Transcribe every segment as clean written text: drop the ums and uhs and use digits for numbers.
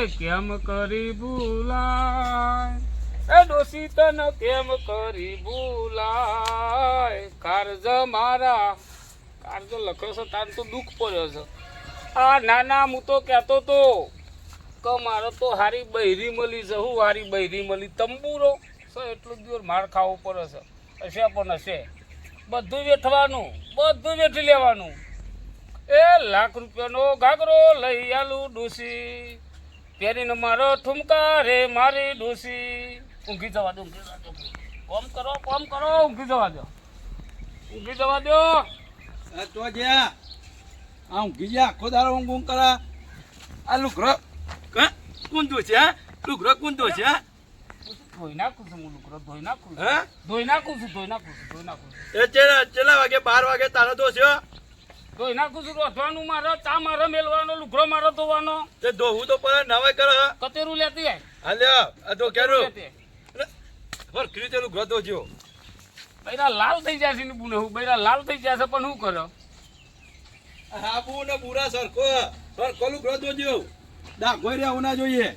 કેમ કરી ભૂલાય એ ડોસી તને કેમ કરી ભૂલાય કારજ મારા કારજો લખ્યો છે તાર તો દુઃખ પડ્યો છે આ નાના હું તો કહેતો તો કે મારે તો હારી બૈરી મળી છે હું હારી બૈરી મળી તંબુરો છે એટલું દિવસ માર ખાવો પડે છે હશે પણ હશે બધું વેઠવાનું બધું વેઠી લેવાનું એ લાખ રૂપિયાનો ઘાઘરો લઈ આલું ડોસી પહેરીને મારો ઠુમકા રે મારી ડોસી ઊંઘી જવા દો કોમ કરો ઊંઘી જવા દો તો જ્યાં આ ઊંઘી ગયા આખો દારો ઊંઘ કરા આ લુગરો કુંદો છે લુગરો કુંદો છે ધોઈ નાખું છું હું લુગરો ધોઈ નાખું એ ચેલા વાગે 12 વાગે તારો દોસ્યો ધોઈ નાખું છું રોધવાનું મારે ચા મારે મેલવાનો લુગરો મારે ધોવાનો તે ધોવું તો પડે નવાઈ કરે કતેરું લેતી આય હાલ્યો આ તો કેરો પર ક્રીતે લુગરો ધોજો બૈરા લાલ થઈ જાય છે ને બુને હું બૈરા લાલ થઈ જાય છે પણ શું કર્યો હાબુ ને બુરા સરખો લુગરો ધોજો ડાઘોઈ રહ્યા ના જોઈએ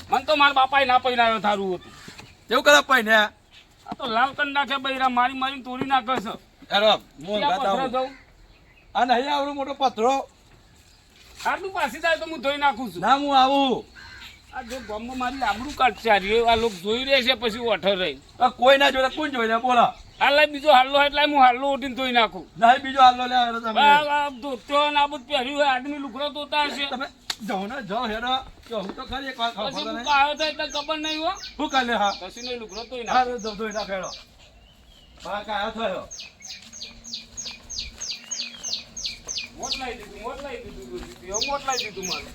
મને તો મારા બાપાએ ના પહેરાવ્યો થારું હતું કેવું કરે પૈને આ તો લાલ કરી નાખે બૈરા મારીને તોડી નાખે છે અરે હું ક્યાં પથરો ગાતા જાઉં આ નહીં આવડો મોટો પથરો આટલું પાછી જાય તો હું ધોઈ નાખું છું ના હું આવું આ જો ગામમાં મારી આબરૂ કાઢશે આ લોકો જોઈ રહેશે પછી ઓઠર રહી કોઈ ના જોડે કોણ જોઈ લે બોલો આ લાઈ બીજો હાલ્લો એટલે હું હાલ્લો ઉઠીને ધોઈ નાખું નહીં બીજો હાલો લે તમે ધોતો ને આ બધું પહેર્યું હોય આદમી લુગડો ધોતા હશે તમે જાઓ ને જાઓ હેડો તો હું તો ખાલી એક વાર ખાવ પછી હું આવ્યો થાય એટલે ખબર નહીં હો હું કાલે હા પછી નહીં લુગડો ધોઈ નાખ હા ધોઈ નાખ હેડો હા કાયો થયો મોટલાઈ દીધું મારે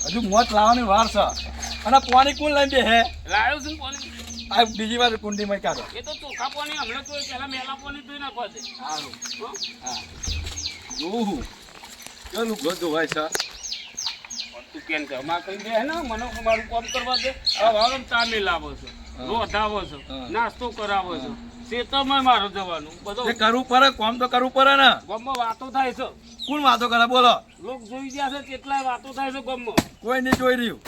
હજુ મોત લાવવાની વાર છે અને પાણી કોણ લઈને બે હે લાવ્યો છું ને પાણી આ બીજી વાર કુંડીમાં કાઢો એ તો ચોખા પાણી હમણાં તો પહેલા મેલા પાણી ધોઈ નાખવા છે સારું હા જોવું ચાલું ઘર ધોવાય છે તું કેમ છે અમારે કઈ દે ને મને મારું કામ કરવા દે હવે વારમ ચા મેલાવો છો રોધાવો છો નાસ્તો કરાવો છો શેતરમાં મારે જવાનું બધો એ કરવું પડે કામ તો કરવું પડે ને ગામમાં વાતો થાય છે કોણ વાતો કરે બોલો લોક જોઈ ગયા છે કેટલાય વાતો થાય છે ગામમાં કોઈ નહીં જોઈ રહ્યું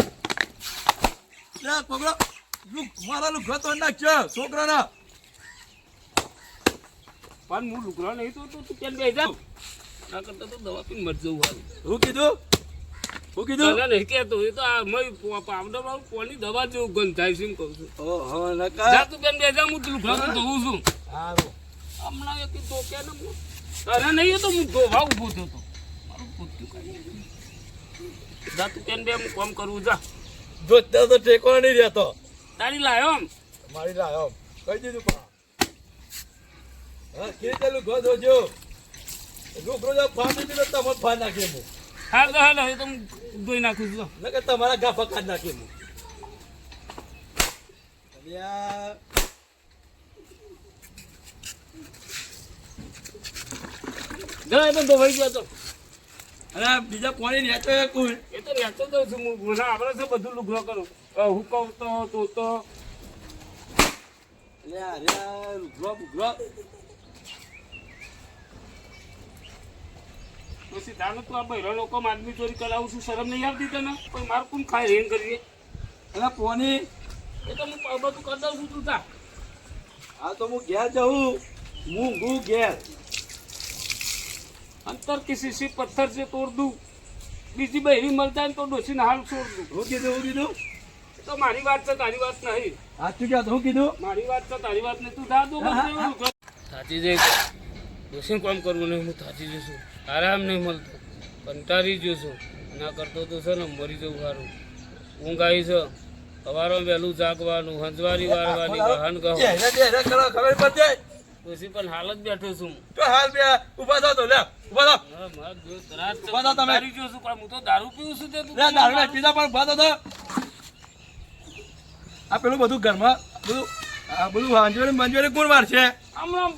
પગડો મારા લુગડો તો નાખ્યો છોકરાના પણ હું લુગડા નહીં તો તું કેમ બે જાવ ના કરતા તો દવા પીને મર જવું હારું હું કીધું તને નહીં કહેતો એ તો આ પાવડર વાળું કોની દવા જેવું ગંધ થાય છે એમ કહું છું ઓહો જા તું કેમ બે જા હું લુગડા તો ધોઉં છું સારું હમણાં એક તો કે ને તને નહીં તો હું ધોવા ઊભો થયો તો મારું પૂછ્યું કાંઈ જા તું કેમ બે હું કામ કરવું જા જોતા તો ટેકો નહીં રહેતો તારી લાયો આમ મારી લાયો કહી દીધું પણ હા કે ચાલુ ઘર ધોજો લુગડો જો ફાટી દીધો તમે ફા નાખી હું હા એ તો હું ધોઈ નાખું છું ન કે તમારા ગાફા કાઢ નાખી હું અલ્યા જા એ તો ધોવાઈ ગયો તો અરે બીજા પાણી રહેતો કોઈ એ તો રહેતો જ છું હું મને આવડે છે બધું લુગડો કરું હું કહું તો અલ્યા લુગડો પછી તાનું તું આ બહેરો લોકો માદમી ચોરી કરાવું છું શરમ નહીં આવતી તને પણ મારું કોણ ખાય રેન કરીએ અરે પોની એ તો હું બધું કરી દઉં છું તું તા હા તો હું ઘેર જાઉં હું ઘેર અંતર કિસી સે પથ્થર से तोड़ दूं બીજી બહેરી મળતા ને તો ડોસીને હાલ છોડ દઉં હું કીધું એ તો મારી વાત છે તારી વાત નહીં સાચું ક્યાં હું કીધું મારી વાત છે તારી વાત નહીં તું થા દઉં થાચી જાય ડોસીને કામ કરવું નહીં હું થાચી જઈશું આરામ નહીં મળતો કંટાળી જઈશું ના કરતો તો છે ને મરી જવું સારું ઊંઘ આવી છે સવારમાં વહેલું જાગવાનું હંજવારી વારવાની વાહન કહો ખબર પડશે પછી પણ હાલ જ બેઠો છું તો હાલ બે ઉભા થા તો લે ઉભા થા તારી જો છું પણ હું તો દારૂ પીવું છું તે તું લે દારૂ ના પીધા પણ ઉભા થા આ પેલું બધું ઘરમાં બધું મંજૂરી કોણ વાર છે હમણાં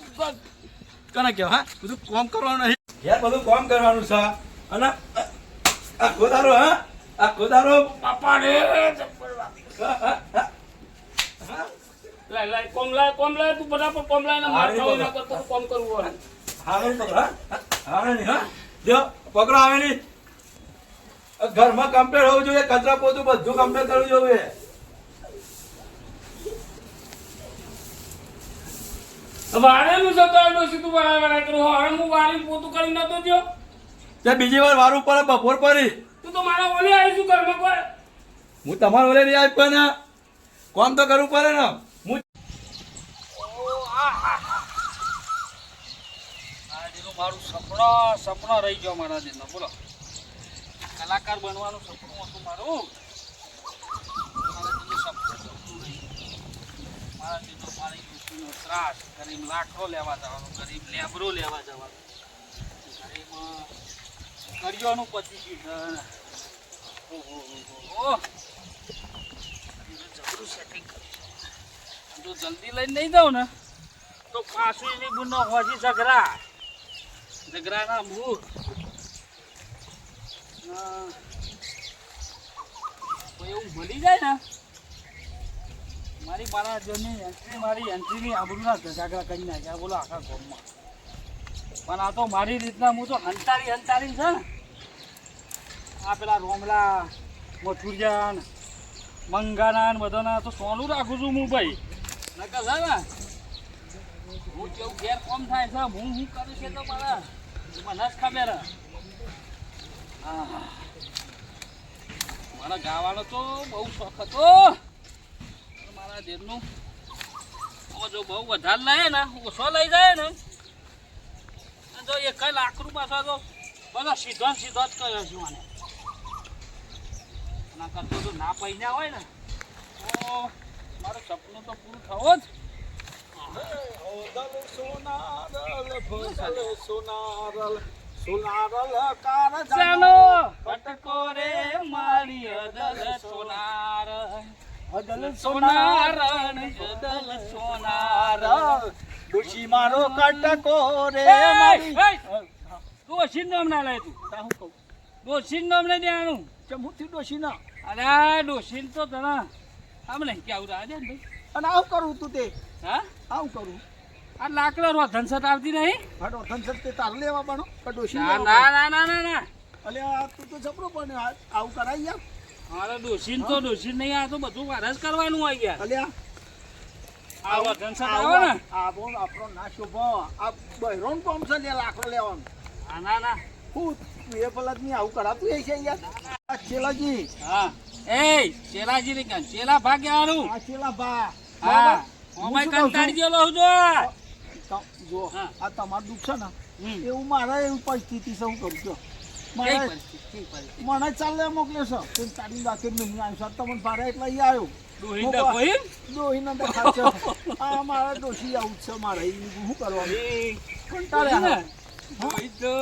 કને કેવ હા બધું કામ કરવાનું નહીં યાર બધું કામ કરવાનું છે અને આ ખોદારો હા આ ખોદારો બાપા રે લાય કોમ લાય તું બધા પર કોમ લાય ને માર ખાવ ના કરતો કોમ કરવું હોય હા નહીં પકડ હા નહીં હા જો પકડો આવે નહીં ઘરમાં કમ્પ્લીટ હોવું જોઈએ, કચરા પોતું બધું કમ્પ્લીટ કરવું જોઈએ. વારેલું છે તો એ ડોશી તું વારા કરું હવે હું વારી પોતું કરી નતો જો તે બીજી વાર વારું પડે બપોર પડી. તું તો મારા ઓલી આવીશું ઘરમાં કોઈ હું તમારે ઓલે નહીં આવી પણ કોમ તો કરવું પડે ને. હું મારું સપનો રહી ગયો મારા દિલનો. બોલો કલાકાર બનવાનું સપનું હતું મારું. મારા દિલનું સપનું રહી ગયું. મારા દિલનો મારી ખુશીનો ત્રાસ. ગરીબ લાકડો લેવા જવાનો, ગરીબ લેબરો લેવા જવાનો, ગરીબ કરિયોનું પતી ગયું. જબરું સેટિંગ જો જલ્દી લઈને નહીં જાઉં ને તો પાછું એની બુનો હોજી ઝઘરાના મૂળ એવું મળી જાય ને મારી એન્ટ્રીની આબરૂના ઝઘડા કરી નાખ્યા બોલો આખા ગામમાં. પણ આ તો મારી રીતના હું તો હંતારી છે ને આ પેલા રોમલા મથુરિયા મંગાના બધાના તો સોનું રાખું છું હું ભાઈ. નકર છે ને હું કેવું ઘેર કોમ થાય છે હું કરું છે તો મારા મને જ ખબર. મારા ગાવાનો તો બહુ શોખ હતો મારા દેરનું. જો બહુ વધારે લઈએ ને ઓછો લઈ જાય ને જો એક લાકડું પાછા તો બધા સીધો જ કર્યો છું મને. ના કરતો જો ના પૈસા હોય ને તો મારું સપનું તો પૂરું થવો જ. ચાલો કટકો રે મારી અદલ સોનાર, અદલ સોનાર, અદલ સોનાર. ડોશી મારો કટકો રે ડોશી નામ ના લે તું. હું કહું ડોશી નામ નહીં દેવાનું. ચમુથી ડોશી ના. અરે ડોશી તો તને આમ નહીં કે આવું રાજે ને ભાઈ. અને આવું કરું તું તે. હા આવું કરું. આ લાકડા રોધનસટ આવતી નહીં. હડો ધનસર તે તાર લેવા પણ ડોશી ના ના ના ના ના ના અલ્યા તું તો જબરો પણ આવું કરાઈ યાર. મારે ડોશી તો ડોશી નહીં. આ તો બધું વાર જ કરવાનું હોય યાર. અલ્યા આ રોધનસટ આવે ને આપણો ના શોભો આ બહેરોન કોમ છે લે લાકડો લેવાનું. ના ના ના હું એ પેલા ની આવું કરાતું એ છે યાર. આ ચેલાજી. હા એ ચેલાજી ને કાન ચેલા ભાગ્યાનું. આ ચેલા ભા. હા ઓમાય કંટાળી ગયો લઉં જો. જો હા. આ તમારું દુઃખ છે ને હમ. એવું મારે એવી પરિસ્થિતિ છે હું કરું છું. કઈ મને પરિસ્થિતિ? મને ચાલે મોકલ્યો છે તે તારી રાતે મેં આવ્યો છે તમને ભારે એટલે અહીં આવ્યો. ડોહી ડકોઈ? ડોહીને તો ખાશે. આ મારા ડોશી આવું જ છે મારે શું કરવાનું કંટાળે ને હા. ડોહી તો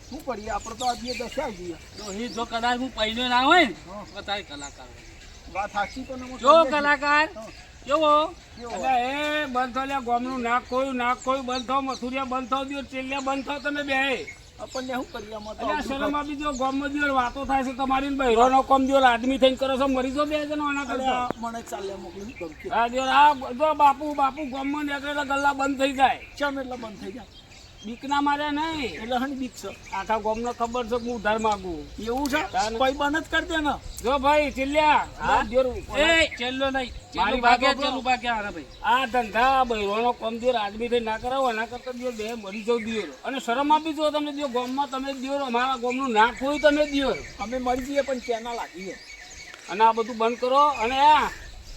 શું કરીએ આપણે તો આજે દશા જઈએ. ડોહી જો કદાચ હું પહેલો ના હોય ને હા. તો તારી કલાકાર હોય. વાત સાચી પણ હું જો સમજે છે. કલાકાર હા. કેવો કેવો? એટલે એ બંધ થયો ગોમનું નાક ખોયું બંધ થયો, મથુરિયા બંધ થયો, દિયો ચેલિયા બંધ થયો. તમે બે આપણને શું કરીએ આમાં તો એટલે આવું શરમમાં બી જો ગામમાં દિયો વાતો થાય છે તમારી ને બહેરોનો કોમ દિયો આદમી થઈને કરો છો મરી જો બે જણો આના થાય. કરતા. મને ચાલે મોકલી શું કરું કે હા દિયો આ જો બાપુ ગામમાં નીકળે તો ગલ્લા બંધ થઈ જાય. ચમ એટલે બંધ થઈ જાય બીક ના મારે નહીં. એટલે હણી બીક છે આખા ગામને ખબર છે કે હું ઉધાર માંગુ. એવું છે તાને. કોઈ બંધ જ કરી દે ને. જો ભાઈ ચિલ્લ્યા હા? એ ચેલ્લો નહીં મારી મારી વાત ભાગ્યા ચેલું ભાગ્યા હારા ભાઈ. આ ધંધા બહેરોનો કોમ દિયો આદમી થઈ ના કરાવો એના કરતા દિયો બે મરી જાવ દિયો. અને શરમ આપી જો તમે દિયો ગામમાં તમે દિયો અમારા ગામનું નાક હોય તમે દિયો. અમે મરી જઈએ પણ ચેના લાગીએ. અને આ બધું બંધ કરો. અને આ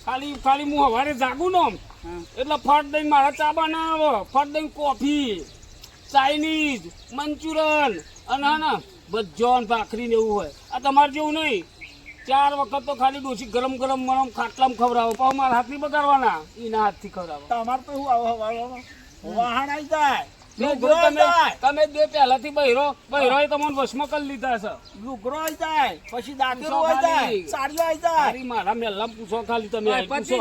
ખાલી હું સવારે જાગું ને આમ, એટલે ફટ દઈને મારા ચા બનાવો, ફટ દઈને કોફી, ચાઇનીઝ, મંચુરિયન અને હા ને ભજ્જોન ભાખરી ને એવું હોય. આ તમારે જેવું નહીં. 4 વખત તો ખાલી ડોસી ગરમ મરમ ખાટલામાં ખવડાવો, પણ મારા હાથથી બગાડવાના, એના હાથથી ખવડાવો. તમારે તો શું આવો હવાવાનો વાહણ આવી જાય લુગરો લુગરો આવી જાય તમે બે પહેલાથી બહેરો તમને વશમાં કરી લીધા છે. લુગરો આવી જાય પછી દાંતેરો પૂછો આવી જાય ખાલી. સાડીઓ આવી જાય તારી મારા મેલ્લામાં પૂછો ખાલી તમે પૂછો.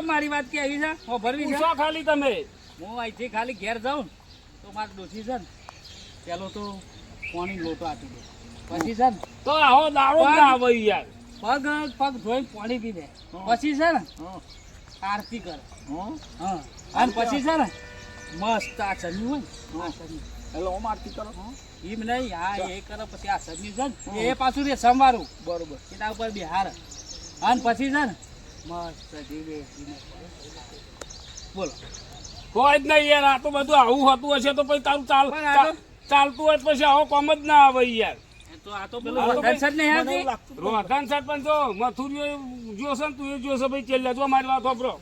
મારી વાત કેવી છે ભરવી છે પૂછો ખાલી તમે. હું અહીંથી ખાલી ઘેર જાઉં તો મારે ડોસી છે ને પેલો તો પાણી લોટો આપી દે, પછી છે ને તો આવો દાડો જ ના આવે યાર. પગ ધોઈ પાણી પી દે, પછી છે ને હા. આરતી કરે. હા. હા અને પછી છે ને મસ્ત આ ચન્યું હોય ને આ ચન્યું એટલે ઓમ આરતી કરો એમ નહીં હા એ કરે પછી આ સબમિશન એ પાછું રે સંવારું બરોબર એના ઉપર બિહાર અને પછી છે ને મસ્ત ધીરે ધીરે બોલો કોઈ જ નહીં યાર આ તો બધું આવું હોતું હશે તો પછી તારું પણ આ તો- ચાલતું હોય તો પછી આવો કોમ જ ના આવે યાર એ તો આ તો પેલું આ તો વતન છે જ નહીં મને એવું આવતી લાગતું રોહતાન સરપંચ જો મથુરીઓ જોશે ને તું એ જોશે ભાઈ છેલ્લે જો મારી વાત વાપરો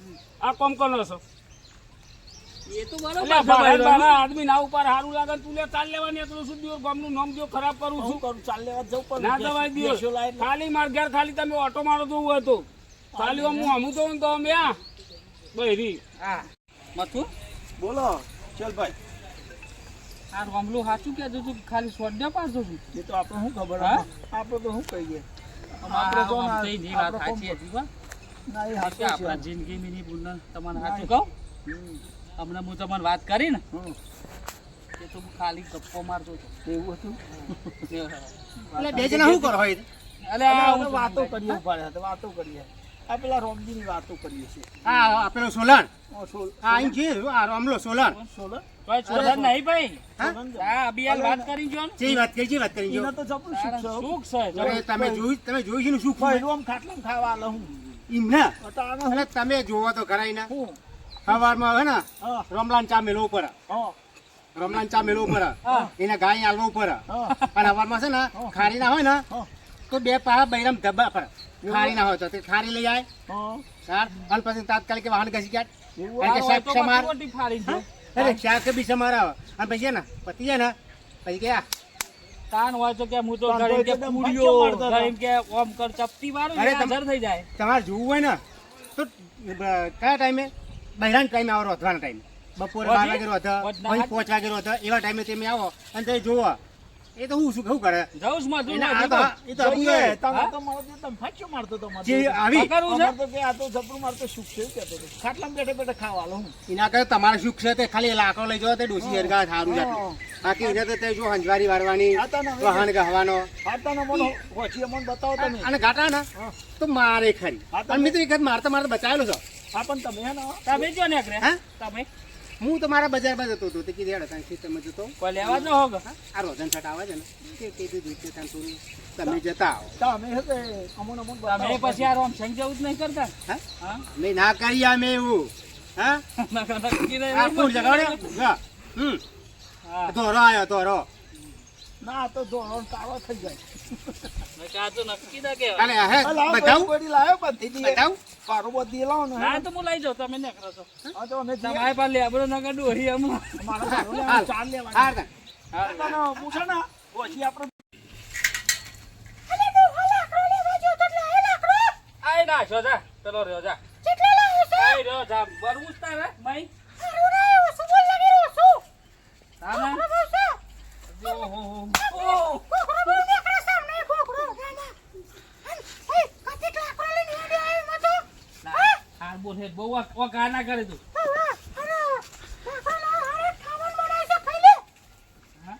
આ કોમ કરનો છો એ તો એટલે બરોબર બારા છે બારા આદમી ના ઉપર સારું લાગે ને તું લે ચાલ લેવાની એટલું સુધી ગામનું નામ જો ખરાબ કરું શું છું કરું ચાલ લેવા જવું પડે ના દવાઈ બેસ્યો દો લાય ખાલી માર ઘેર ખાલી તમે ઓટો મારો તો હોય તો ખાલી હું હમું તો ને તો અમે આ બહેરી હા મથું બોલો ચાલ ભાઈ આ રોમલું સાચું કહેજો તું ખાલી સોડ્યા પાડતો છું એ તો આપણે શું ખબર હા? આપણે તો શું કહીએ આપણે તો ના- તો એની વાત આપણે સાચી હતી હો. ના એ કે હાચું છે. આપણા જિંદગીની ની પૂર્ણ તમને સાચું કહું હમ. હમણાં હું તમને વાત કરી ને હમ. કે તો હું ખાલી ગપ્પો મારતો હતો એવું હતું એટલે બે જણા શું કરો અલે અરે આ આપણે વાતો કરીએ ઉભા તો વાતો કરીએ આ પેલા રોમજીની વાતો કરીએ છીએ આ પેલો સોલન ઓ સોલ આ અહીં છે આ રામલો સોલન સોલન કોઈ છોડન નહીં ભાઈ સોલન હા અબિયાલ વાત કરી જો ને જે વાત કરી જો એના તો જબરું સુખ છે હો. સુખ છે જો. અરે તમે જોયું છે ને શું ભાઈ રોમ ખાટલામાં ખાવા આલે હું એમ ના અટાણે એટલે તમે જોવો તો ખરાઈ ના હું સવારમાં આવે ને હા રમલાન ચા મેલો ઉપર હા રમલાન ચા મેલો ઉપર એને ગાય આલવા ઉપર હા અને સવારમાં છે ને ખારી ના હોય ને હા તો બે પા બૈરામ ધબ્બા પર ખારી ના હોય તો તે ખારી લઈ આવે હા ચાર અને પછી તાત્કાલિક વાહન ઘસી કાઢ એવું કારણ કે હોય તો શાક સમાર રોટી ફાડી દે. અરે શાક બી સમાર આવે અને પછી છે ને પતી જાય ને પછી કે આ તાન હોય તો કે હું તો તાન ઘરે હોય કે તો તમે પૂરીઓ મચ્છર મારતા હતા. ઘરે કે ઓમ કર ચપટી મારું અરે એટલે તમે- હાજર થઈ જાય તમારે જોવું હોય ને તો કયા ટાઈમે બહેરાન ટાઈમે આવો રોધવાના ટાઈમે બપોરે 12 વાગે રોધા વધના પછી હાથ. 5 વાગે રોધા એવા ટાઈમે તમે આવો અને તે જોવો એ તો હું શું કરે જવું જ મધુર એને આ મધુર. તો એ તો આવું જોઈએ, છે. તમે હા? તો મારો જે તમે ફાંચ્યો મારતો તો મારતો. જે આવી કરવું છે અમારે તો કે આ તો જબરું મારતો સુખ છે એવું કહેતો હતો. ખાટલામાં બેઠે બેઠે ખાવા આલો હું એના કરે તમારે સુખ છે તે ખાલી લાકડો લઈ જાઓ તે ડોસી હરગા સારું લાગે બાકી એને તો તે જો હંજવારી વારવાની આ તો ને હવે- વાહન ગહવાનો ખાટાનો મને હોશિયા મને બતાવો તમે અને ગાટા ને હા. તો મારે ખરી હા, તમે- અને મેં તો એક વખત મારતા મારતા બચાવેલો છો હા પણ તમે હે ને તમે જો ને એકરે. હા? તમે હું તો મારા બજારમાં જતો હતો તે કીધું હેડો તારી ખેતરમાં જતો કોઈ લેવા જ ન હોગ આ રોજન છટ આવે છે ને તે કીધું દૂધ તાન થોડું તમે જતા આવો તમે હે તે અમુન અમુન તમે બતાવો પછી આ રોમ સંગ જેવું જ નહીં કરતા હા હા મેં ના કરી અમે એવું હા નક્કી નહીં. આ ફૂલ જગાડ્યો જા. હા. ધોરો આવ્યો ધોરો ના આ તો ધોળો ને કાળો થઈ જાય નક્કી આ તો નક્કી ના કહેવાય. અને હે આ લાવો બતાવું બધી લાવો બધી દી બતાવું પારો બધી લાવો ને ના તો હું લઈ જાઉં તમે નીકળો છો હા તો અમે તમારે પાસે લેબડો નગર ડોહી હમણાં મારો પારો લેવાનો, હાલ. ચાર લેવાનો હાર તા. ના, ના, પૂછો ને પછી આપણે આય ના છો જા પેલો રહ્યો જા આય રહ્યો જા બરવું જ તારે મઈ તાને ઓહો આ બોલ હે બહુ ઓ ગાના કરે તું હા?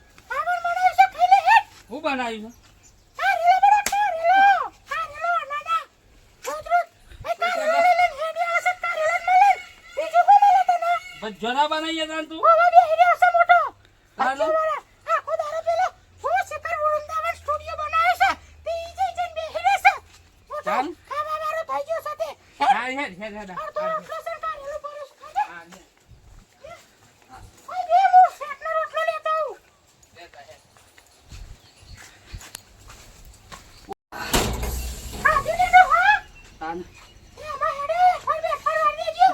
હું બનાવ્યું છે જોરા બનાવીએ તાન તું તાને? ચાલ હા હેડ હેડ હેડ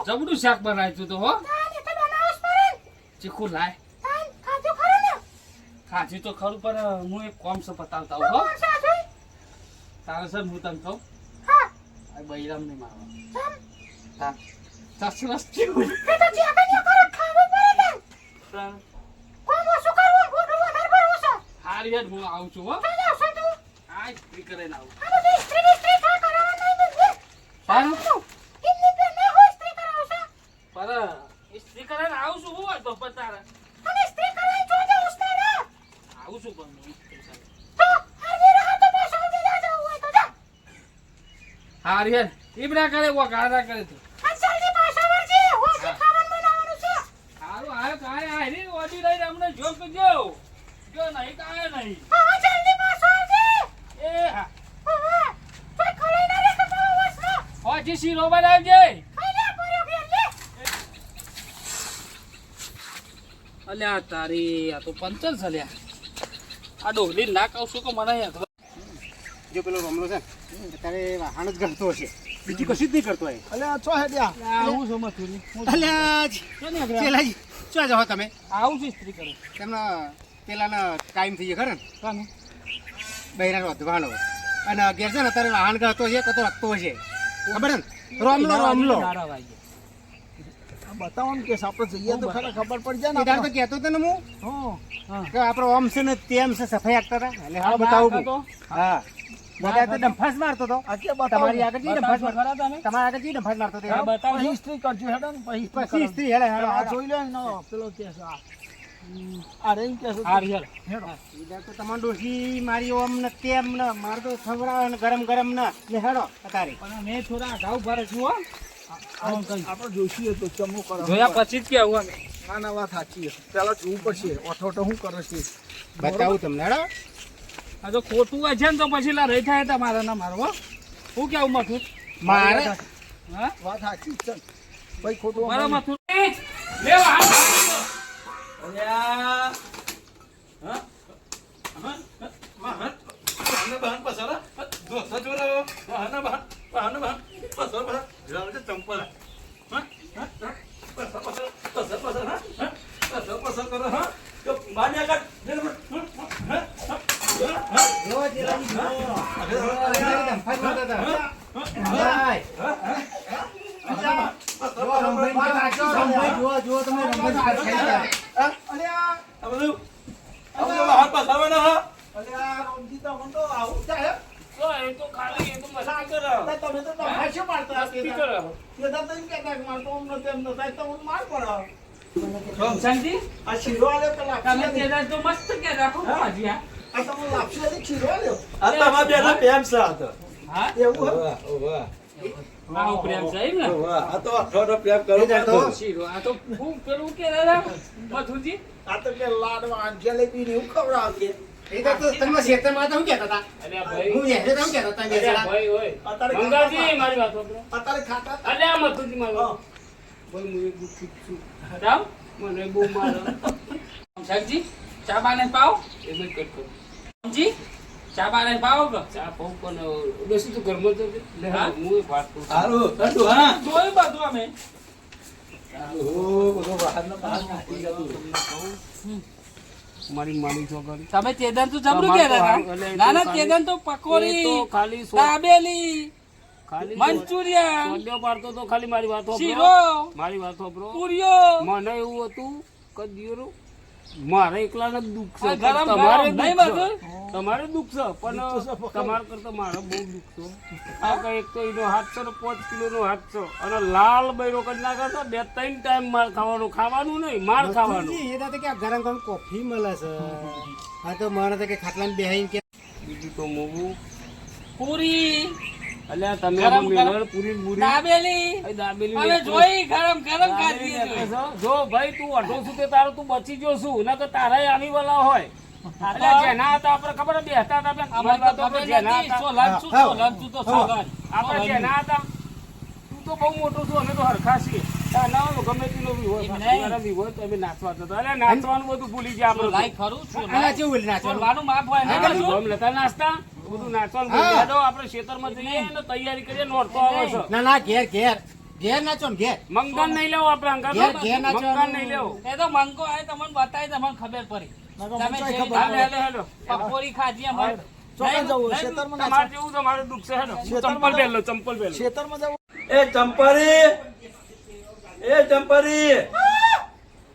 જબડું શાક બનાવ્યું તું તો હો ચીખું લાય ખાજી તો ખરું પણ હું એક કોમ સે પતાવતા હું હો તારે સર હું તને કહું આ બૈરામ નહીં મારવા હા સસરસ ચીવું હારી હેડ હું આવું છું હો આ સ્ત્રી કરીને આવું સારું પર સ્ત્રી કરીને આવું છું હું હોય તો પણ તારે આવું છું પણ હું સ્ત્રી કરીને. હારી હેડ ઈબરા કરે વો ગારા કરે તું સારું આવ્યો કાય આ રે ઓ પડી રહી અમને જો કે જો નહીં કાય નહીં એ હા હોજી શીરો બનાવજે અલ્યા તારી આ તો પંચર છે લ્યા આ ડોહલી ના કહું છું કે મને જો પેલો રમલો છે ને અત્યારે વાહન જ ગમતો હશે બીજું કશું જ નહીં કરતો હોય અલ્યા ચો હેડ્યા આવું છો મથુરી અલ્યા ચેલાજી શું જાઓ તમે આવું છું સ્ત્રી કરે તેમના પેલાના ટાઈમ થઈ ગયો ખરો ને કાનું બૈરાનો વધવાનો અને ઘેર છે ને અત્યારે વાહન ગતો છે કતો રખતો હશે ખબર ને રમલો બતાવો ને કે આપણે જઈએ તો ખરા ખબર પડી જાય એ તો કહેતો હતો ને હું કે આપણો ઓમ છે ને તેમ છે સફાઈ આપતા હતા એટલે હા બતાવું હા બધા તો ડંફાસ મારતો હતો તમારી આગળ જી ડંફાસ મારતો તમારા આગળ જી ડંફાસ મારતો હતો બતાવો હિસ્ટ્રી કરજો હેડો ને પછી સ્ત્રી હેડે હેડો આ જોઈ લે ને પેલો કે છે આ રે કે છે આ રિયલ હેડો ઈધર તો તમાર ડોશી મારી ઓમ ને તેમ ને માર તો ખવડાવે ને ગરમ ગરમ ને લે હેડો અતારે પણ મેં થોડા ઘાવ ભરે છું હો આપણે જોઈશું તો ચમો કરો જોયા પછી જ કે આવું અમે ના વાત સાચી છે પેલા જોવું પડશે ઓઠો હું કરે છે બતાવું તમને હેડો આ તો ખોટું છે ને તો પછી લા રહી થાય તમારે ના મારો હું કેવું મથું મારે હા વાત સાચી છે ભાઈ ખોટું મારા મથું લેવા અલ્યા હા હા બહાન પસાર દોસ્ત જોરો બહાન પસાર રાવ ચંપલ હા પસાર કરો હા તો બાને કાટ જો જેલાજી જો ડંફાસ મારતો હતો ભાઈ જો તમે રમભાઈ ખાઈ ગયા અલ્યા આ બધું બહાર પસારવાના હા અલ્યા રોમજી તો મને તો આવું થાય તો એ તો ખાલી એ તો મસ્તી કરે તમે તો ભાષા મારતા મસ્તી કરે એ તો તને કહેતા કે મારતો અમને તેમ ન થાય તો મને માર પડો રોમસંજી આ શીરો આલે પેલા તમે તેરા તો મસ્ત કે રાખો ભાજી આ તો લાપસી આલે શીરો આલે આ તમારા બેના પ્રેમ છે આ તો હા એવું વાહ આ પ્રેમ છે એમ ને વાહ આ તો થોડો પ્રેમ કરો તો શીરો આ તો હું પેલું કે દાદા મથુજી આ તો કે લાડવા જલેબી ને હું ખવડાવતી એ તો તમે ખેતરમાં તો શું કહેતા હતા અલ્યા ભાઈ હું હેડે તો શું કહેતા હતા અલ્યા ભાઈ ઓય મંગાજી મારી વાત સાંભળો અત્યારે ખાતા અલ્યા મથુજી મારી વાત ભાઈ હું એક દુખી છું જાવ મને બહુ મારો શાકજી ચા બાને પાવ એ મેં કટ કરો જી ચા બાને પાવ કે ચા પાવ પણ બેસી તો ઘરમાં તો લે હા હું એક વાત કહું સારું ઠંડુ હા જોઈ બધું અમે ઓ બધો બહાર નાખી જતું મારી માની છોકરી તમે તેદન તો જબરું કે ના ના તેદન તો પકોડી તો ખાલી દાબેલી ખાલી મંચુરિયન સોલ્યો પાડતો તો ખાલી મારી વાતો શીરો મારી વાતો બ્રો પૂરીઓ મને એવું હતું કે દિયોરો મારે એકલાને દુખ છે તમારે તમારે દુખ છે પણ તમાર કરતા મારે બહુ દુખ છે આ કઈ એક તો એનો 705 કિલોનો હાથ છે અને લાલ બૈરો કરી નાખે છે 2-3 ટાઈમ માર ખાવાનું નહીં માર ખાવાનું એ તો કે ગરમ ગરમ કોફી મળે છે આ તો મારે તો કે ખાટલામાં બેહીને કે બીજું તો મોવું પૂરી અલ્યા તમે મેલર પૂરી પૂરી દાબેલી અમે જોઈ ગરમ ગરમ ખાધી જો ભાઈ તું અઢો છું તે તારું તું બચી ગયો છું ન તો તારા આવી વાલા હોય અલ્યા જેના હતા આપણે ખબર બેહતા હતા આપણે જેના હતા આપણે જેના હતા તું તો બહુ મોટો છું અમે તો હરખા છીએ ના ગમે તેનો બી હોય તો અમે નાચવા તો અલ્યા નાચવાનું બધું ભૂલી ગયા આપણે લાઈ ખરું છું આના જેવું નાચવાનું માપ હોય ગમ લેતા નાસ્તા બધું નાચવાનું ભૂલી આપણે ખેતરમાં જઈએ ને તૈયારી કરીએ નોરતો આવે છે ના ના ઘેર ઘેર ઘેર નાચો ને ઘેર મંગન નહીં લેવો આપણે અંગા ઘેર નાચવાનું. મંગન નહીં લેવો એ તો મંગો આવે તમને બતાવી તમને ખબર પડી હેલો પકોડી ખાધી અમારે ચોકન જવું ખેતરમાં તમારે જેવું તમારે દુખ છે હેલો ચંપલ પહેરલો ખેતરમાં જવું એ ચંપરી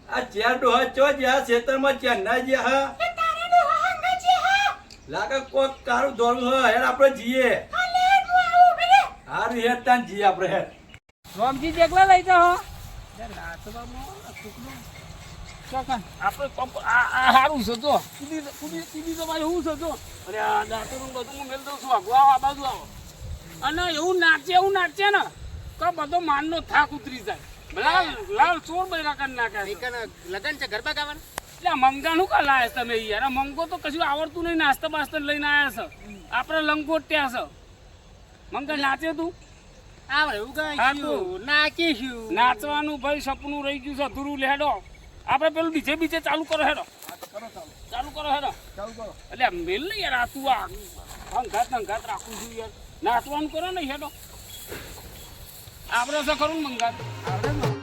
આ ચેર ડોહા ચો જ્યાં ખેતરમાં ચેર ના જ્યાં લાગે કોક કારું દોરું હ હેડ આપણે જીએ હારું હેડ તાન જીએ આપણે હેડ રોમજી જેકલા લઈ જાઓ આપણે સારું છે જો કુદી તમારે શું છે જો અરે આ દાંતરું બધું હું મેળ દઉં છું આ બાજુ આવો અને એવું નાચે ને તો બધો માનનો થાક ઉતરી જાય લાલ ચોર બૈરા કરી નાખે લગન છે ગરબા ગાવાના એટલે આ મંગાનું કા લાયા છે તમે યાર? આ મંગો તો કશું આવડતું નહીં, નાસ્તા બાસ્તા લઈને આવ્યા છે. આપણે લંગોટ્યા છે. મંગા નાચે તું? આવડે એવું ગાઈશું, નાચીશું. નાચવાનું ભાઈ સપનું રહી ગયું છે અધૂરું. લેડો આપણે પેલું ડીજે બીજે ચાલુ કરો હેડો. ચાલુ કરો હેડો. એટલે મેલ નહીં યાર, આ તું આ અંઘાત રાખું છું યાર. નાચવાનું કરો ને હેડો. આપણે છે ખરું ને મંગાત? આવડે ને?